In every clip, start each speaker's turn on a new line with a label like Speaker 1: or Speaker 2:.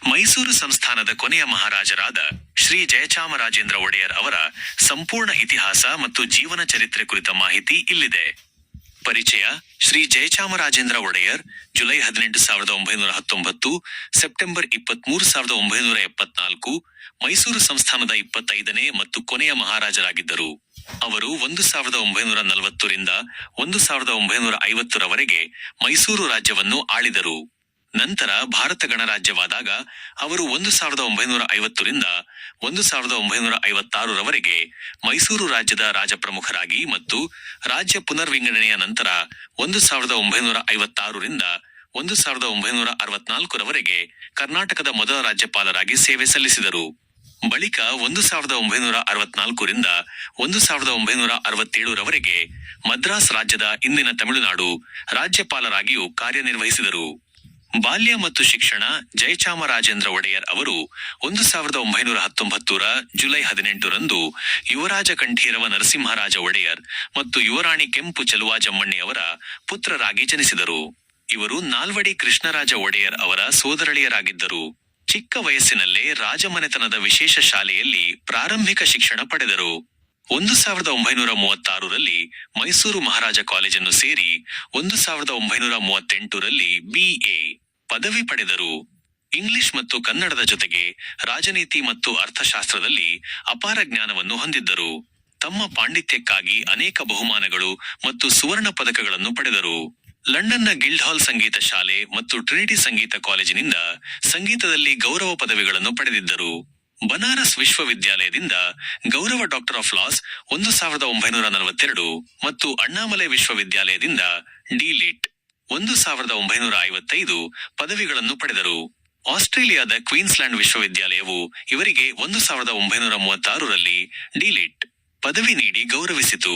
Speaker 1: ಮೈಸೂರು ಸಂಸ್ಥಾನದ ಕೊನೆಯ ಮಹಾರಾಜರಾದ ಶ್ರೀ ಜಯಚಾಮರಾಜೇಂದ್ರ ಒಡೆಯರ್ ಅವರ ಸಂಪೂರ್ಣ ಇತಿಹಾಸ ಮತ್ತು ಜೀವನ ಚರಿತ್ರೆ ಕುರಿತ ಮಾಹಿತಿ ಇಲ್ಲಿದೆ. ಪರಿಚಯ. ಶ್ರೀ ಜಯಚಾಮರಾಜೇಂದ್ರ ಒಡೆಯರ್ ಜುಲೈ 18, 1919 ಸೆಪ್ಟೆಂಬರ್ 23, 1974 ಮೈಸೂರು ಸಂಸ್ಥಾನದ 25ನೇ ಮತ್ತು ಕೊನೆಯ ಮಹಾರಾಜರಾಗಿದ್ದರು. ಅವರು 1940 ರಿಂದ 1950 ರವರೆಗೆ ಮೈಸೂರು ರಾಜ್ಯವನ್ನು ಆಳಿದರು. ನಂತರ ಭಾರತ ಗಣರಾಜ್ಯವಾದಾಗ ಅವರು 1950 ರಿಂದ 1956 ರವರೆಗೆ ಮೈಸೂರು ರಾಜ್ಯದ ರಾಜಪ್ರಮುಖರಾಗಿ ಮತ್ತು ರಾಜ್ಯ ಪುನರ್ವಿಂಗಡಣೆಯ ನಂತರ 1956 ರಿಂದ 1964 ರವರೆಗೆ ಕರ್ನಾಟಕದ ಮೊದಲ ರಾಜ್ಯಪಾಲರಾಗಿ ಸೇವೆ ಸಲ್ಲಿಸಿದರು. ಬಳಿಕ 1964 ರಿಂದ 1967 ರವರೆಗೆ ಮದ್ರಾಸ್ ರಾಜ್ಯದ ಇಂದಿನ ತಮಿಳುನಾಡು ರಾಜ್ಯಪಾಲರಾಗಿಯೂ ಕಾರ್ಯನಿರ್ವಹಿಸಿದರು. ಬಾಲ್ಯ ಮತ್ತು ಶಿಕ್ಷಣ. ಜಯಚಾಮರಾಜೇಂದ್ರ ಒಡೆಯರ್ ಅವರು 1919 ಜುಲೈ 18 ರಂದು ಯುವರಾಜ ಕಂಠೀರವ ನರಸಿಂಹರಾಜ ಒಡೆಯರ್ ಮತ್ತು ಯುವರಾಣಿ ಕೆಂಪು ಚೆಲುವಾಜಮ್ಮಣ್ಣಿಯವರ ಪುತ್ರರಾಗಿ ಜನಿಸಿದರು. ಇವರು ನಾಲ್ವಡಿ ಕೃಷ್ಣರಾಜ ಒಡೆಯರ್ ಅವರ ಸೋದರಳಿಯರಾಗಿದ್ದರು. ಚಿಕ್ಕ ವಯಸ್ಸಿನಲ್ಲೇ ರಾಜಮನೆತನದ ವಿಶೇಷ ಶಾಲೆಯಲ್ಲಿ ಪ್ರಾರಂಭಿಕ ಶಿಕ್ಷಣ ಪಡೆದರು. 1936 ರಲ್ಲಿ ಮೈಸೂರು ಮಹಾರಾಜ ಕಾಲೇಜನ್ನು ಸೇರಿ 1938 ರಲ್ಲಿ BA ಪದವಿ ಪಡೆದರು. ಇಂಗ್ಲಿಷ್ ಮತ್ತು ಕನ್ನಡದ ಜೊತೆಗೆ ರಾಜನೀತಿ ಮತ್ತು ಅರ್ಥಶಾಸ್ತ್ರದಲ್ಲಿ ಅಪಾರ ಜ್ಞಾನವನ್ನು ಹೊಂದಿದ್ದರು. ತಮ್ಮ ಪಾಂಡಿತ್ಯಕ್ಕಾಗಿ ಅನೇಕ ಬಹುಮಾನಗಳು ಮತ್ತು ಸುವರ್ಣ ಪದಕಗಳನ್ನು ಪಡೆದರು. ಲಂಡನ್ನ ಗಿಲ್ಡ್ಹಾಲ್ ಸಂಗೀತ ಶಾಲೆ ಮತ್ತು ಟ್ರಿನಿಟಿ ಸಂಗೀತ ಕಾಲೇಜಿನಿಂದ ಸಂಗೀತದಲ್ಲಿ ಗೌರವ ಪದವಿಗಳನ್ನು ಪಡೆದಿದ್ದರು. ಬನಾರಸ್ ವಿಶ್ವವಿದ್ಯಾಲಯದಿಂದ ಗೌರವ ಡಾಕ್ಟರ್ ಆಫ್ ಲಾಸ್ 1942 ಮತ್ತು ಅಣ್ಣಾಮಲೈ ವಿಶ್ವವಿದ್ಯಾಲಯದಿಂದ ಡಿ.ಲಿಟ್ 1955 ಪದವಿಗಳನ್ನು ಪಡೆದರು. ಆಸ್ಟ್ರೇಲಿಯಾದ ಕ್ವೀನ್ಸ್ಲ್ಯಾಂಡ್ ವಿಶ್ವವಿದ್ಯಾಲಯವು ಇವರಿಗೆ 1936 ರಲ್ಲಿ ಡಿ.ಲಿಟ್ ಪದವಿ ನೀಡಿ ಗೌರವಿಸಿತು.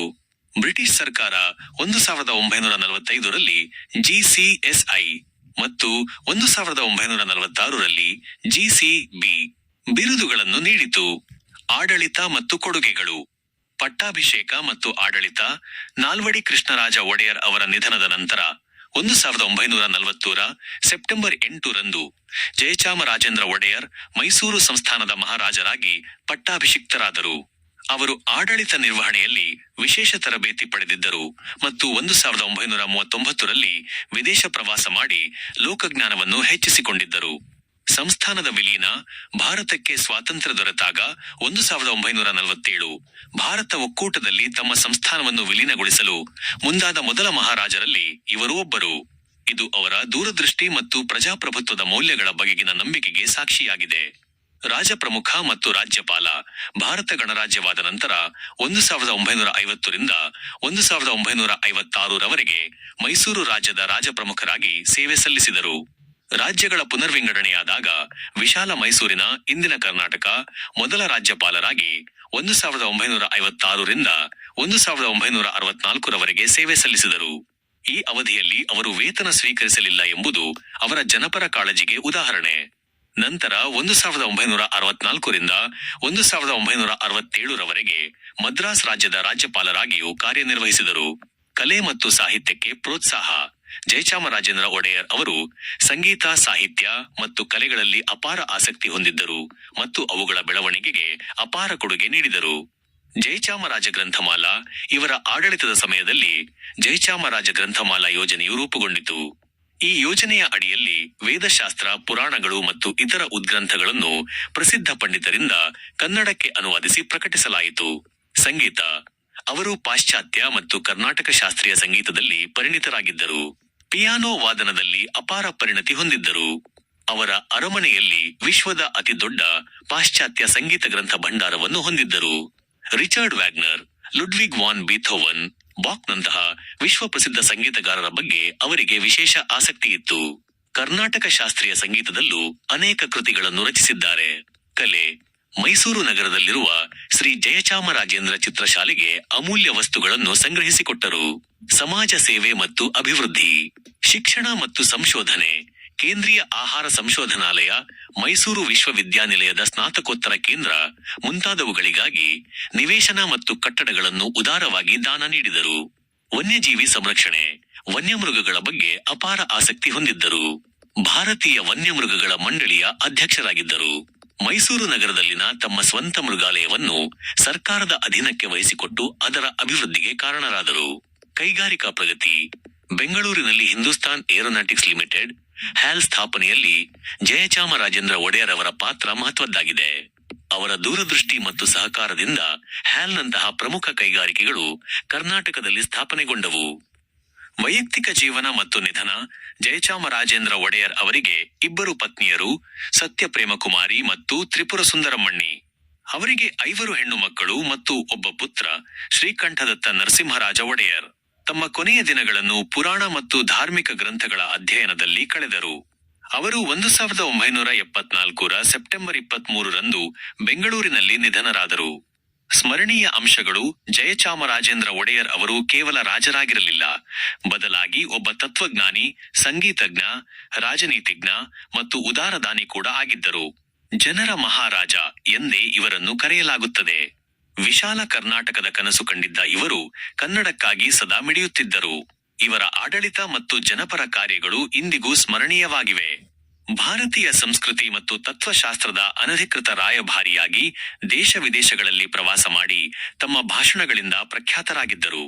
Speaker 1: ಬ್ರಿಟಿಷ್ ಸರ್ಕಾರ 1945 ರಲ್ಲಿ GCSI ಮತ್ತು 1946 ರಲ್ಲಿ GCB ಬಿರುದುಗಳನ್ನು ನೀಡಿತು. ಆಡಳಿತ ಮತ್ತು ಕೊಡುಗೆಗಳು. ಪಟ್ಟಾಭಿಷೇಕ ಮತ್ತು ಆಡಳಿತ. ನಾಲ್ವಡಿ ಕೃಷ್ಣರಾಜ ಒಡೆಯರ್ ಅವರ ನಿಧನದ ನಂತರ 1940 ಸೆಪ್ಟೆಂಬರ್ 8 ರಂದು ಜಯಚಾಮರಾಜೇಂದ್ರ ಒಡೆಯರ್ ಮೈಸೂರು ಸಂಸ್ಥಾನದ ಮಹಾರಾಜರಾಗಿ ಪಟ್ಟಾಭಿಷಿಕ್ತರಾದರು. ಅವರು ಆಡಳಿತ ನಿರ್ವಹಣೆಯಲ್ಲಿ ವಿಶೇಷ ತರಬೇತಿ ಪಡೆದಿದ್ದರು ಮತ್ತು 1939 ರಲ್ಲಿ ವಿದೇಶ ಪ್ರವಾಸ ಮಾಡಿ ಲೋಕಜ್ಞಾನವನ್ನು ಹೆಚ್ಚಿಸಿಕೊಂಡಿದ್ದರು. ಸಂಸ್ಥಾನದ ವಿಲೀನ. ಭಾರತಕ್ಕೆ ಸ್ವಾತಂತ್ರ್ಯ ದೊರೆತಾಗ 1947 ಭಾರತ ಒಕ್ಕೂಟದಲ್ಲಿ ತಮ್ಮ ಸಂಸ್ಥಾನವನ್ನು ವಿಲೀನಗೊಳಿಸಲು ಮುಂದಾದ ಮೊದಲ ಮಹಾರಾಜರಲ್ಲಿ ಇವರು ಒಬ್ಬರು. ಇದು ಅವರ ದೂರದೃಷ್ಟಿ ಮತ್ತು ಪ್ರಜಾಪ್ರಭುತ್ವದ ಮೌಲ್ಯಗಳ ಬಗೆಗಿನ ನಂಬಿಕೆಗೆ ಸಾಕ್ಷಿಯಾಗಿದೆ. ರಾಜಪ್ರಮುಖ ಮತ್ತು ರಾಜ್ಯಪಾಲ. ಭಾರತ ಗಣರಾಜ್ಯವಾದ ನಂತರ 1950 ರಿಂದ 1956 ರವರೆಗೆ ಮೈಸೂರು ರಾಜ್ಯದ ರಾಜಪ್ರಮುಖರಾಗಿ ಸೇವೆ ಸಲ್ಲಿಸಿದರು. ರಾಜ್ಯಗಳ ಪುನರ್ವಿಂಗಡಣೆಯಾದಾಗ ವಿಶಾಲ ಮೈಸೂರಿನ ಇಂದಿನ ಕರ್ನಾಟಕ ಮೊದಲ ರಾಜ್ಯಪಾಲರಾಗಿ 1956 ರಿಂದ 1964 ರವರೆಗೆ ಸೇವೆ ಸಲ್ಲಿಸಿದರು. ಈ ಅವಧಿಯಲ್ಲಿ ಅವರು ವೇತನ ಸ್ವೀಕರಿಸಲಿಲ್ಲ ಎಂಬುದು ಅವರ ಜನಪರ ಕಾಳಜಿಗೆ ಉದಾಹರಣೆ. ನಂತರ 1964 ರಿಂದ 1967 ರವರೆಗೆ ಮದ್ರಾಸ್ ರಾಜ್ಯದ ರಾಜ್ಯಪಾಲರಾಗಿಯೂ ಕಾರ್ಯನಿರ್ವಹಿಸಿದರು. ಕಲೆ ಮತ್ತು ಸಾಹಿತ್ಯಕ್ಕೆ ಪ್ರೋತ್ಸಾಹ. ಜಯಚಾಮರಾಜೇಂದ್ರ ಒಡೆಯರ್ ಅವರು ಸಂಗೀತ, ಸಾಹಿತ್ಯ ಮತ್ತು ಕಲೆಗಳಲ್ಲಿ ಅಪಾರ ಆಸಕ್ತಿ ಹೊಂದಿದ್ದರು ಮತ್ತು ಅವುಗಳ ಬೆಳವಣಿಗೆಗೆ ಅಪಾರ ಕೊಡುಗೆ ನೀಡಿದರು. ಜಯಚಾಮರಾಜ ಗ್ರಂಥಮಾಲಾ. ಇವರ ಆಡಳಿತದ ಸಮಯದಲ್ಲಿ ಜಯಚಾಮರಾಜ ಗ್ರಂಥಮಾಲಾ ಯೋಜನೆಯು ರೂಪುಗೊಂಡಿತು. ಈ ಯೋಜನೆಯ ಅಡಿಯಲ್ಲಿ ವೇದಶಾಸ್ತ್ರ, ಪುರಾಣಗಳು ಮತ್ತು ಇತರ ಉದ್ಗ್ರಂಥಗಳನ್ನು ಪ್ರಸಿದ್ಧ ಪಂಡಿತರಿಂದ ಕನ್ನಡಕ್ಕೆ ಅನುವಾದಿಸಿ ಪ್ರಕಟಿಸಲಾಯಿತು. ಸಂಗೀತ. ಅವರು ಪಾಶ್ಚಾತ್ಯ ಮತ್ತು ಕರ್ನಾಟಕ ಶಾಸ್ತ್ರೀಯ ಸಂಗೀತದಲ್ಲಿ ಪರಿಣಿತರಾಗಿದ್ದರು. ಪಿಯಾನೋ ವಾದನದಲ್ಲಿ ಅಪಾರ ಪರಿಣತಿ ಹೊಂದಿದ್ದರು. ಅವರ ಅರಮನೆಯಲ್ಲಿ ವಿಶ್ವದ ಅತಿ ದೊಡ್ಡ ಪಾಶ್ಚಾತ್ಯ ಸಂಗೀತ ಗ್ರಂಥ ಭಂಡಾರವನ್ನು ಹೊಂದಿದ್ದರು. Richard Wagner, Ludwig van Beethoven, ಬಾಕ್ನಂತಹ ವಿಶ್ವಪ್ರಸಿದ್ಧ ಸಂಗೀತಗಾರರ ಬಗ್ಗೆ ಅವರಿಗೆ ವಿಶೇಷ ಆಸಕ್ತಿ ಇತ್ತು. ಕರ್ನಾಟಕ ಶಾಸ್ತ್ರೀಯ ಸಂಗೀತದಲ್ಲೂ ಅನೇಕ ಕೃತಿಗಳನ್ನು ರಚಿಸಿದ್ದಾರೆ. ಕಲೆ. ಮೈಸೂರು ನಗರದಲ್ಲಿರುವ ಶ್ರೀ ಜಯಚಾಮರಾಜೇಂದ್ರ ಚಿತ್ರಶಾಲೆಗೆ ಅಮೂಲ್ಯ ವಸ್ತುಗಳನ್ನು ಸಂಗ್ರಹಿಸಿಕೊಟ್ಟರು. ಸಮಾಜ ಸೇವೆ ಮತ್ತು ಅಭಿವೃದ್ಧಿ. ಶಿಕ್ಷಣ ಮತ್ತು ಸಂಶೋಧನೆ. ಕೇಂದ್ರೀಯ ಆಹಾರ ಸಂಶೋಧನಾಲಯ, ಮೈಸೂರು ವಿಶ್ವವಿದ್ಯಾನಿಲಯದ ಸ್ನಾತಕೋತ್ತರ ಕೇಂದ್ರ ಮುಂತಾದವುಗಳಿಗಾಗಿ ನಿವೇಶನ ಮತ್ತು ಕಟ್ಟಡಗಳನ್ನು ಉದಾರವಾಗಿ ದಾನ ನೀಡಿದರು. ವನ್ಯಜೀವಿ ಸಂರಕ್ಷಣೆ. ವನ್ಯಮೃಗಗಳ ಬಗ್ಗೆ ಅಪಾರ ಆಸಕ್ತಿ ಹೊಂದಿದ್ದರು. ಭಾರತೀಯ ವನ್ಯಮೃಗಗಳ ಮಂಡಳಿಯ ಅಧ್ಯಕ್ಷರಾಗಿದ್ದರು. ಮೈಸೂರು ನಗರದಲ್ಲಿನ ತಮ್ಮ ಸ್ವಂತ ಮೃಗಾಲಯವನ್ನು ಸರ್ಕಾರದ ಅಧೀನಕ್ಕೆ ವಹಿಸಿಕೊಟ್ಟು ಅದರ ಅಭಿವೃದ್ಧಿಗೆ ಕಾರಣರಾದರು. ಕೈಗಾರಿಕಾ ಪ್ರಗತಿ. ಬೆಂಗಳೂರಿನಲ್ಲಿ ಹಿಂದೂಸ್ತಾನ್ ಏರೋನಾಟಿಕ್ಸ್ ಲಿಮಿಟೆಡ್ ಹ್ಯಾಲ್ ಸ್ಥಾಪನೆಯಲ್ಲಿ ಜಯಚಾಮರಾಜೇಂದ್ರ ಒಡೆಯರ್ ಅವರ ಪಾತ್ರ ಮಹತ್ವದ್ದಾಗಿದೆ. ಅವರ ದೂರದೃಷ್ಟಿ ಮತ್ತು ಸಹಕಾರದಿಂದ ಹ್ಯಾಲ್ನಂತಹ ಪ್ರಮುಖ ಕೈಗಾರಿಕೆಗಳು ಕರ್ನಾಟಕದಲ್ಲಿ ಸ್ಥಾಪನೆಗೊಂಡವು. ವೈಯಕ್ತಿಕ ಜೀವನ ಮತ್ತು ನಿಧನ. ಜಯಚಾಮರಾಜೇಂದ್ರ ಒಡೆಯರ್ ಅವರಿಗೆ 2 ಪತ್ನಿಯರು, ಸತ್ಯಪ್ರೇಮಕುಮಾರಿ ಮತ್ತು ತ್ರಿಪುರ ಸುಂದರಮ್ಮಣ್ಣಿ. ಅವರಿಗೆ 5 ಹೆಣ್ಣು ಮಕ್ಕಳು ಮತ್ತು ಒಬ್ಬ ಪುತ್ರ, ಶ್ರೀಕಂಠದತ್ತ ನರಸಿಂಹರಾಜ ಒಡೆಯರ್. ತಮ್ಮ ಕೊನೆಯ ದಿನಗಳನ್ನು ಪುರಾಣ ಮತ್ತು ಧಾರ್ಮಿಕ ಗ್ರಂಥಗಳ ಅಧ್ಯಯನದಲ್ಲಿ ಕಳೆದರು. ಅವರು 1974ರ ಸೆಪ್ಟೆಂಬರ್ 23ರಂದು ಬೆಂಗಳೂರಿನಲ್ಲಿ ನಿಧನರಾದರು. ಸ್ಮರಣೀಯ ಅಂಶಗಳು. ಜಯಚಾಮರಾಜೇಂದ್ರ ಒಡೆಯರ್ ಅವರು ಕೇವಲ ರಾಜರಾಗಿರಲಿಲ್ಲ, ಬದಲಾಗಿ ಒಬ್ಬ ತತ್ವಜ್ಞಾನಿ, ಸಂಗೀತಜ್ಞ, ರಾಜನೀತಿಜ್ಞ ಮತ್ತು ಉದಾರದಾನಿ ಕೂಡ ಆಗಿದ್ದರು. ಜನರ ಮಹಾರಾಜ ಎಂದೇ ಇವರನ್ನು ಕರೆಯಲಾಗುತ್ತದೆ. ವಿಶಾಲ ಕರ್ನಾಟಕದ ಕನಸು ಕಂಡಿದ್ದ ಇವರು ಕನ್ನಡಕ್ಕಾಗಿ ಸದಾ ಮಿಡಿಯುತ್ತಿದ್ದರು. ಇವರ ಆಡಳಿತ ಮತ್ತು ಜನಪರ ಕಾರ್ಯಗಳು ಇಂದಿಗೂ ಸ್ಮರಣೀಯವಾಗಿವೆ. ಭಾರತೀಯ ಸಂಸ್ಕೃತಿ ಮತ್ತು ತತ್ವಶಾಸ್ತ್ರದ ಅನಧಿಕೃತ ರಾಯಭಾರಿಯಾಗಿ ದೇಶ ವಿದೇಶಗಳಲ್ಲಿ ಪ್ರವಾಸ ಮಾಡಿ ತಮ್ಮ ಭಾಷಣಗಳಿಂದ ಪ್ರಖ್ಯಾತರಾಗಿದ್ದರು.